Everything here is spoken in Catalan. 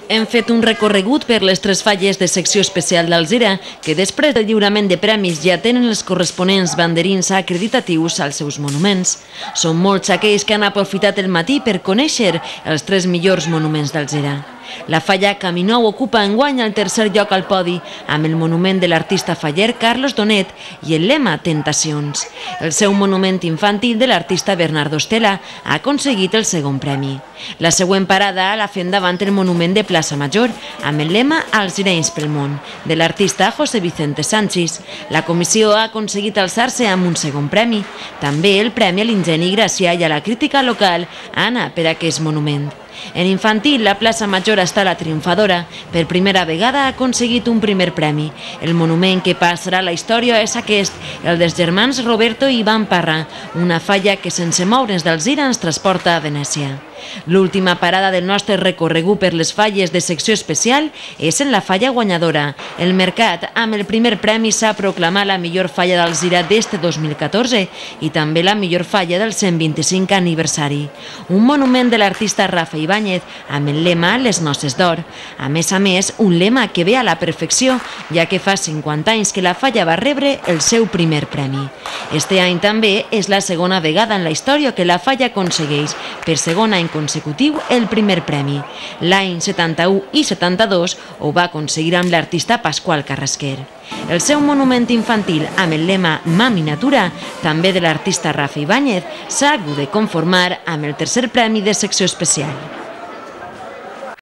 Hem fet un recorregut per les 3 falles de secció especial d'Alzira, que després del lliurament de premis ja tenen els corresponents banderins acreditatius als seus monuments. Són molts aquells que han aprofitat el matí per conèixer els 3 millors monuments d'Alzira. La falla Camí Nou ocupa enguany el 3è lloc al podi, amb el monument de l'artista faller Carlos Donet i el lema Tentacions. El seu monument infantil de l'artista Bernardo Estela ha aconseguit el 2è premi. La següent parada la fem davant el monument de Plaça Major, amb el lema Alzirenys pel món, de l'artista José Vicente Sánchez. La comissió ha aconseguit alçar-se amb un 2è premi. També el premi a l'ingeni i gràcia i a la crítica local Anna per aquest monument. En infantil, la plaça Major està la triomfadora. Per primera vegada ha aconseguit un 1è premi. El monument que passarà a la història és aquest, el dels germans Roberto i Ivan Parra, una falla que sense moure's d'Alzira ens transporta a Venècia. L'última parada del nostre recorregut per les falles de secció especial és en la falla guanyadora. El Mercat, amb el 1è premi, s'ha proclamat la millor falla d'Alzira d'este 2014 i també la millor falla del 125 aniversari. Un monument de l'artista Rafa Ibáñez amb el lema Les noces d'or. A més, un lema que ve a la perfecció, ja que fa 50 anys que la falla va rebre el seu 1è premi. Este any també és la segona vegada en la història que la falla aconsegueix, per segon any consecutiu, el 1è premi. L'any 71 i 72 ho va aconseguir amb l'artista Pasqual Carrasquer. El seu monument infantil amb el lema Mami Natura, també de l'artista Rafa Ibáñez, s'ha hagut de conformar amb el 3è premi de secció especial.